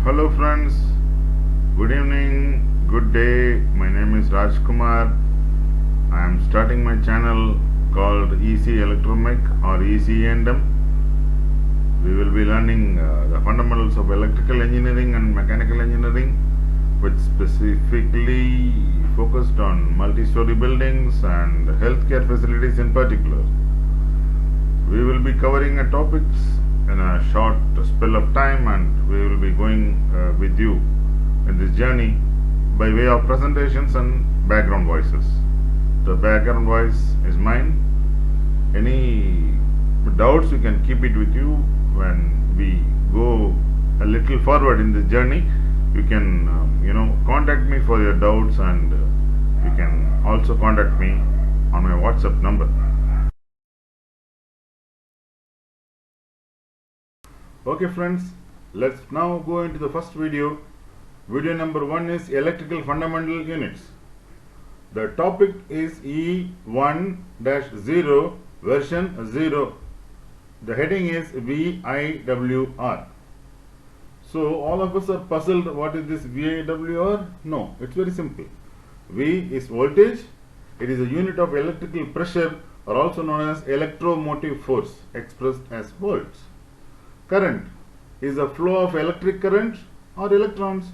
Hello friends, good evening, good day. My name is Rajkumar. I am starting my channel called Eazy Electromech or Eazy E M. We will be learning the fundamentals of electrical engineering and mechanical engineering, which specifically focused on multi-story buildings and healthcare facilities in particular. We will be covering topics in a short spell of time, and we will be going with you in this journey by way of presentations and background voices. The background voice is mine. Any doubts, you can keep it with you. When we go a little forward in this journey, you can contact me for your doubts, and you can also contact me on my WhatsApp number. Okay friends, let's now go into the first video. Video number 1 is electrical fundamental units. The topic is E1-0 version 0. The heading is V-I-W-R. So all of us are puzzled, what is this V-I-W-R? No, it's very simple. V is voltage. It is a unit of electrical pressure, or also known as electromotive force, expressed as volts. Current is the flow of electric current or electrons.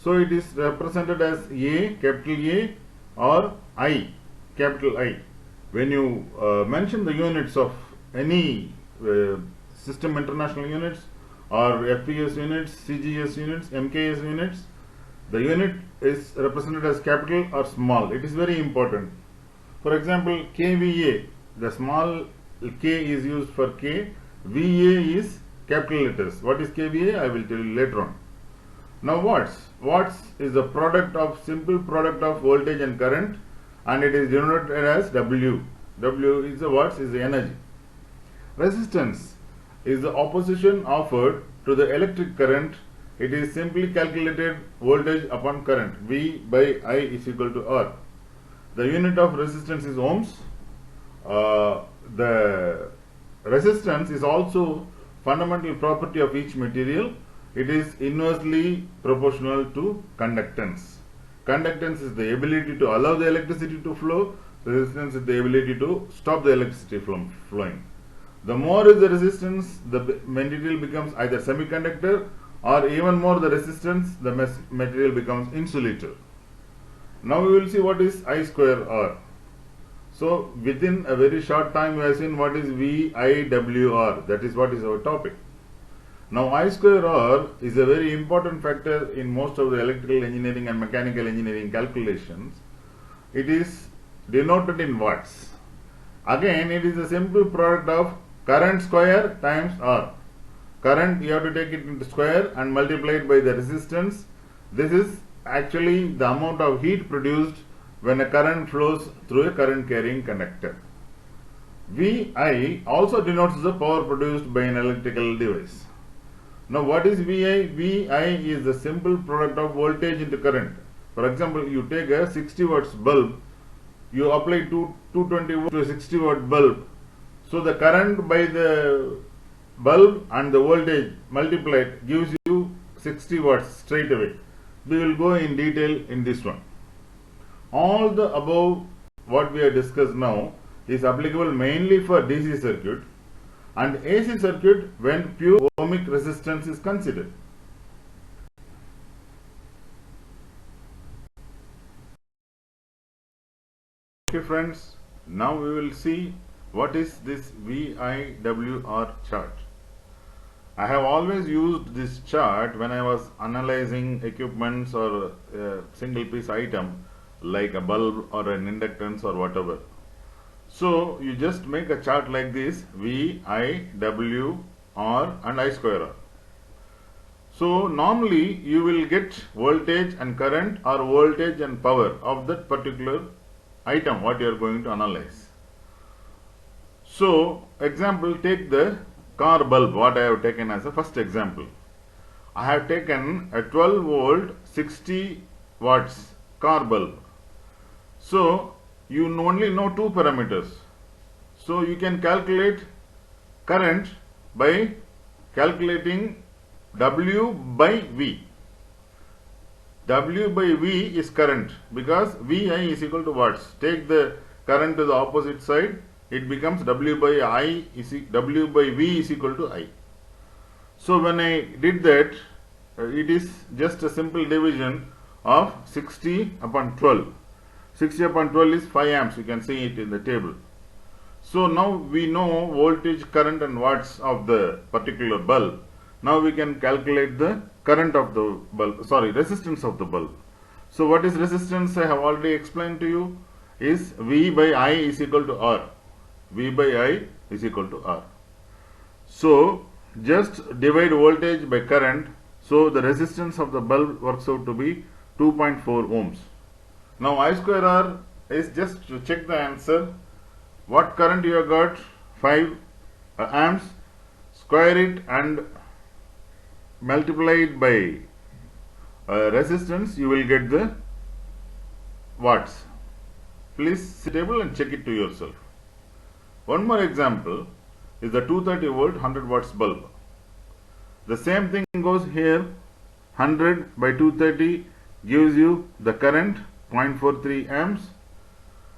So it is represented as A, capital A, or I, capital I. When you mention the units of any system international units or FPS units, CGS units, MKS units, the unit is represented as capital or small. It is very important. For example, kVA, the small k is used for K, VA is capital letters. What is kVA? I will tell you later on. Now watts. Watts is the simple product of voltage and current, and it is denoted as W. W is the watts, is the energy. Resistance is the opposition offered to the electric current. It is simply calculated voltage upon current. V by I is equal to R. The unit of resistance is ohms. The resistance is also fundamental property of each material. It is inversely proportional to conductance. Conductance is the ability to allow the electricity to flow. Resistance is the ability to stop the electricity from flowing. The more is the resistance, the material becomes either semiconductor, or even more the resistance, the material becomes insulator. Now we will see what is I square R. So within a very short time we have seen what is V-I-W-R. That is what is our topic. Now I square R is a very important factor in most of the electrical engineering and mechanical engineering calculations. It is denoted in watts. Again, it is a simple product of current square times R. Current, you have to take it into square and multiply it by the resistance. This is actually the amount of heat produced when a current flows through a current carrying conductor. VI also denotes the power produced by an electrical device. Now what is VI? VI is the simple product of voltage into current. For example, you take a 60 watts bulb, you apply 220 volts to a 60 watt bulb. So the current by the bulb and the voltage multiplied gives you 60 watts straight away. We will go in detail in this one. All the above what we have discussed now is applicable mainly for DC circuit and AC circuit when pure ohmic resistance is considered. Okay friends, now we will see what is this V-I-W-R chart. I have always used this chart when I was analyzing equipments or a single piece item like a bulb or an inductance or whatever. So you just make a chart like this, V-I-W-R and I square R. So normally you will get voltage and current or voltage and power of that particular item what you are going to analyze. So example, take the car bulb, what I have taken as a first example. I have taken a 12 volt 60 watts car bulb. So you only know two parameters. So you can calculate current by calculating W by V. W by V is current because Vi is equal to watts. Take the current to the opposite side, it becomes W by V is equal to I. So when I did that, it is just a simple division of 60 upon 12. 60 upon 12 is 5 amps, you can see it in the table. So now we know voltage, current and watts of the particular bulb. Now we can calculate the current of the bulb, resistance of the bulb. So what is resistance? I have already explained to you, is V by I is equal to R. V by I is equal to R. So just divide voltage by current, so the resistance of the bulb works out to be 2.4 ohms. Now I square R is just to check the answer. What current you have got? 5 amps. Square it and multiply it by resistance, you will get the watts. Please see the table and check it to yourself. One more example is the 230 volt 100 watts bulb. The same thing goes here. 100 by 230 gives you the current 0.43 amps.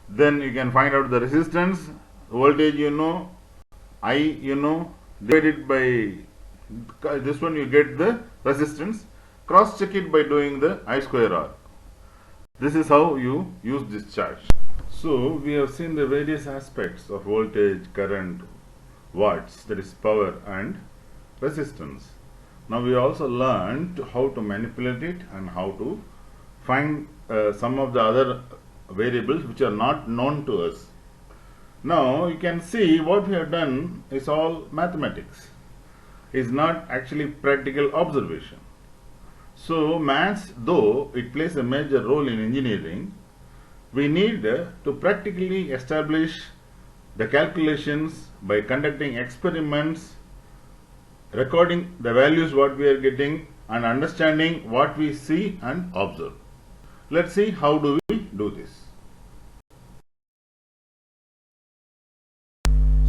Then you can find out the resistance, voltage you know, I you know, divided by this one you get the resistance. Cross check it by doing the I square R. This is how you use this chart. So we have seen the various aspects of voltage, current, watts, that is power and resistance. Now we also learned how to manipulate it and how to find some of the other variables which are not known to us. Now you can see what we have done is all mathematics. Is not actually practical observation. So maths, though it plays a major role in engineering, we need to practically establish the calculations by conducting experiments, recording the values what we are getting and understanding what we see and observe. Let's see how do we do this.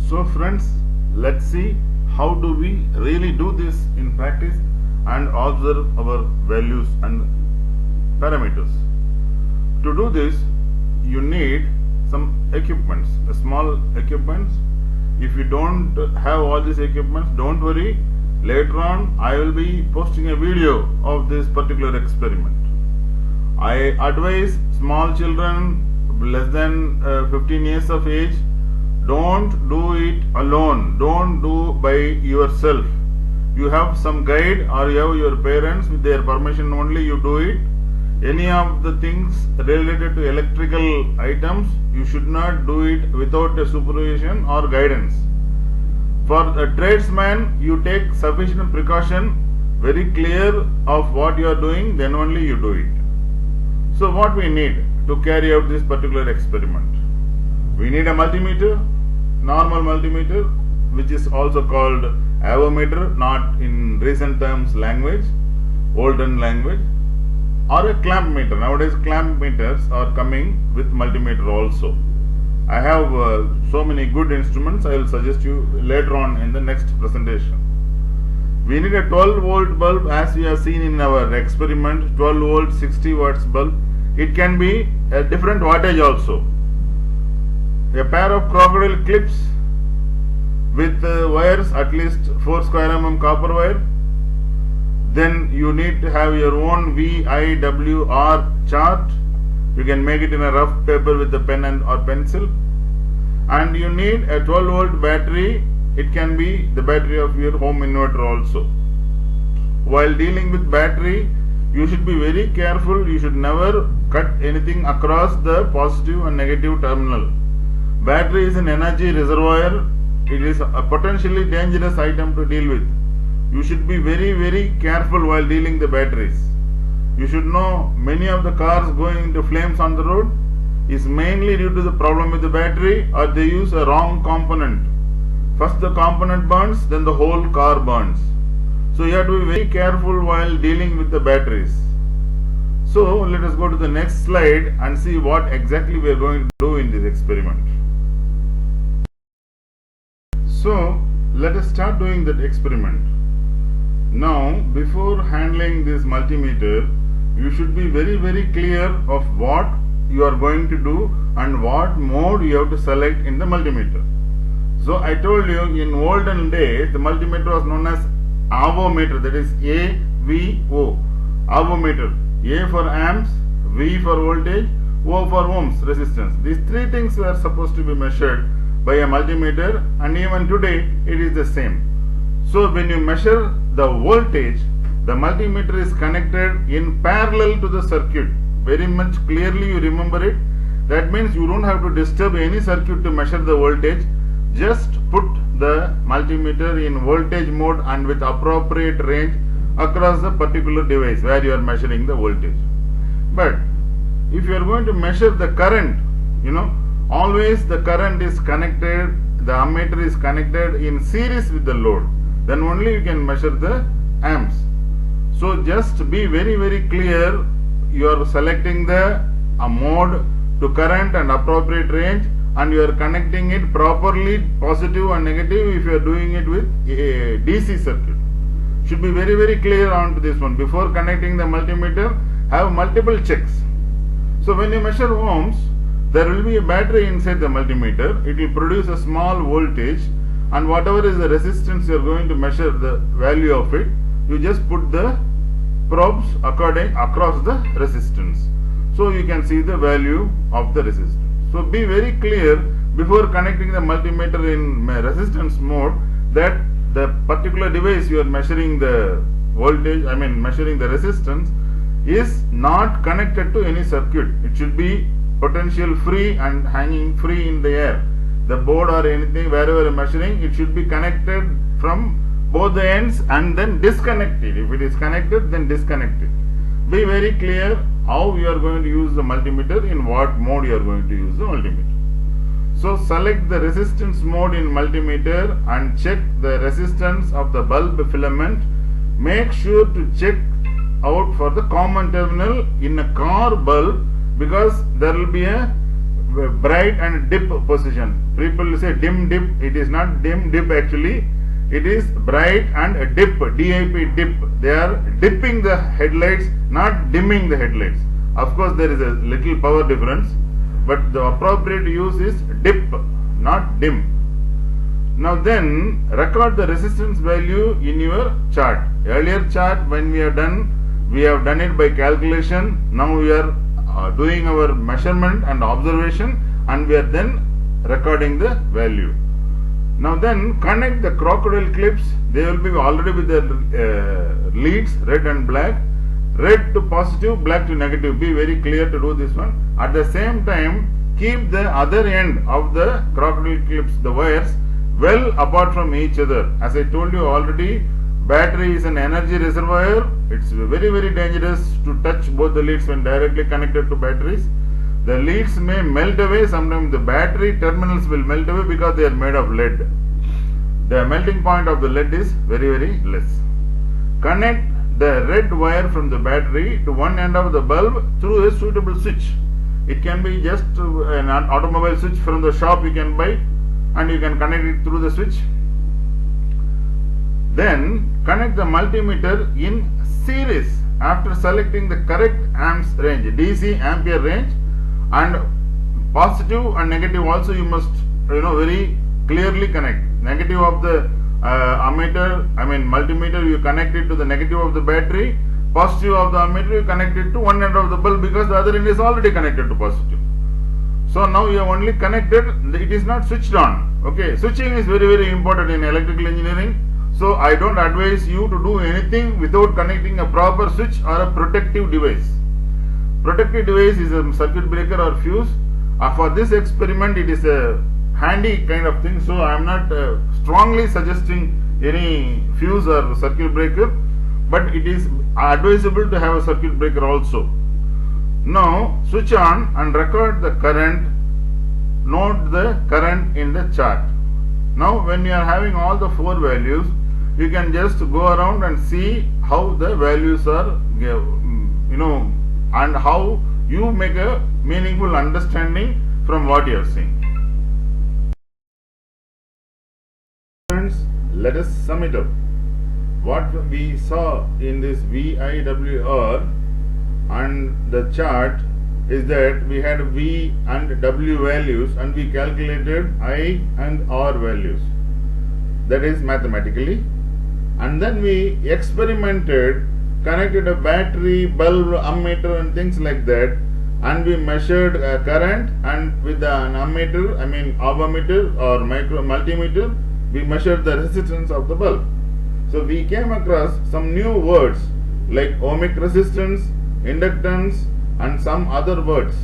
So friends, let's see how do we really do this in practice and observe our values and parameters. To do this, you need some equipments, small equipments. If you don't have all these equipments, don't worry. Later on, I will be posting a video of this particular experiment. I advise small children less than 15 years of age, don't do it alone. Don't do by yourself. You have some guide or you have your parents, with their permission only you do it. Any of the things related to electrical items, you should not do it without a supervision or guidance. For a tradesman, you take sufficient precaution, very clear of what you are doing, then only you do it. So what we need to carry out this particular experiment? We need a multimeter, normal multimeter, which is also called avometer, not in recent terms language, olden language, or a clamp meter. Nowadays clamp meters are coming with multimeter also. I have so many good instruments. I will suggest you later on in the next presentation. We need a 12 volt bulb, as we have seen in our experiment, 12 volt 60 watts bulb. It can be a different wattage also. A pair of crocodile clips with wires, at least 4 square mm copper wire. Then you need to have your own V-I-W-R chart. You can make it in a rough paper with a pen or pencil. And you need a 12 volt battery. It can be the battery of your home inverter also. While dealing with battery, you should be very careful. You should never cut anything across the positive and negative terminal. Battery is an energy reservoir. It is a potentially dangerous item to deal with. You should be very careful while dealing the batteries. You should know many of the cars going into flames on the road is mainly due to the problem with the battery, or they use a wrong component. First the component burns, then the whole car burns. So you have to be very careful while dealing with the batteries. So let us go to the next slide and see what exactly we are going to do in this experiment. So let us start doing that experiment. Now before handling this multimeter, you should be very clear of what you are going to do and what mode you have to select in the multimeter. So I told you, in olden days the multimeter was known as avometer, that is AVO, avometer. A for amps, V for voltage, O for ohms, resistance. These three things were supposed to be measured by a multimeter, and even today it is the same. So when you measure the voltage, the multimeter is connected in parallel to the circuit. Very much clearly you remember it. That means you don't have to disturb any circuit to measure the voltage. Just put the multimeter in voltage mode and with appropriate range across the particular device where you are measuring the voltage. But if you are going to measure the current, always the current is connected, the ammeter is connected in series with the load. Then only you can measure the amps. So just be very clear. You are selecting the mode to current and appropriate range, and you are connecting it properly, positive and negative, if you are doing it with a DC circuit. Should be very clear on to this one. Before connecting the multimeter, have multiple checks. So when you measure ohms, there will be a battery inside the multimeter. It will produce a small voltage, and whatever is the resistance you are going to measure the value of it, you just put the probes across the resistance. So you can see the value of the resistance. So be very clear before connecting the multimeter in resistance mode that the particular device you are measuring the voltage, measuring the resistance, is not connected to any circuit. It should be potential free and hanging free in the air. The board or anything wherever you are measuring, it should be connected from both the ends and then disconnected. If it is connected, then disconnect it. Be very clear how you are going to use the multimeter, in what mode you are going to use the multimeter. So select the resistance mode in multimeter and check the resistance of the bulb filament. Make sure to check out for the common terminal in a car bulb, because there will be a bright and dip position. People say dim dip. It is not dim dip actually. It is bright and dip, DIP, dip. They are dipping the headlights, not dimming the headlights. Of course there is a little power difference, but the appropriate use is dip, not dim. Now then record the resistance value in your chart. Earlier chart when we have done it by calculation. Now we are doing our measurement and observation, and we are then recording the value. Now then connect the crocodile clips. They will be already with the leads, red and black. Red to positive, black to negative. Be very clear to do this one. At the same time, keep the other end of the crocodile clips, the wires, well apart from each other. As I told you already, battery is an energy reservoir. It's very dangerous to touch both the leads when directly connected to batteries. The leads may melt away. Sometimes the battery terminals will melt away because they are made of lead. The melting point of the lead is very less. Connect the red wire from the battery to one end of the bulb through a suitable switch. It can be just an automobile switch from the shop you can buy, and you can connect it through the switch. Then connect the multimeter in series after selecting the correct amps range, DC ampere range, and positive and negative also you must very clearly connect. Negative of the multimeter, you connect it to the negative of the battery. Positive of the ammeter, you connect it to one end of the bulb, because the other end is already connected to positive. So now you have only connected, it is not switched on. Okay, switching is very important in electrical engineering. So I don't advise you to do anything without connecting a proper switch or a protective device. Protective device is a circuit breaker or fuse. For this experiment it is a handy kind of thing, so I am not strongly suggesting any fuse or circuit breaker, but it is advisable to have a circuit breaker also. Now switch on and record the current. Note the current in the chart. Now when you are having all the four values, you can just go around and see how the values are, and how you make a meaningful understanding from what you are seeing. Friends, let us sum it up. what we saw in this V.I.W.R. and the chart is that we had V and W values and we calculated I and R values, that is mathematically, and then we experimented, connected a battery, bulb, ammeter and things like that, and we measured current, and with an ammeter, I mean ohmmeter or multimeter, we measured the resistance of the bulb. So we came across some new words like ohmic resistance, inductance and some other words.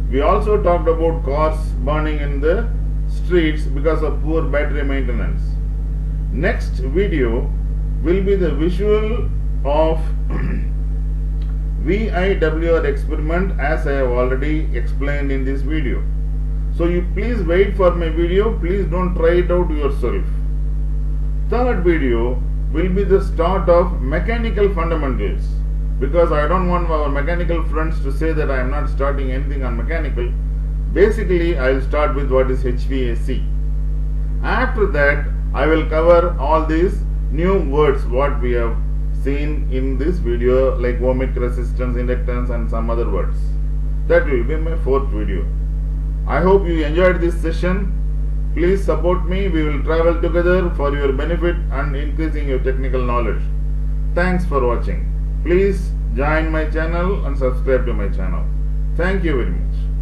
We also talked about cars burning in the streets because of poor battery maintenance. Next video will be the visual of V.I.W.R. experiment, as I have already explained in this video. So you please wait for my video, please don't try it out yourself. Third video will be the start of mechanical fundamentals, because I don't want our mechanical friends to say that I am not starting anything on mechanical. Basically, I will start with what is HVAC. After that, I will cover all these new words what we have seen in this video, like ohmic resistance, inductance and some other words. That will be my fourth video. I hope you enjoyed this session. Please support me. We will travel together for your benefit and increasing your technical knowledge. Thanks for watching. Please join my channel and subscribe to my channel. Thank you very much.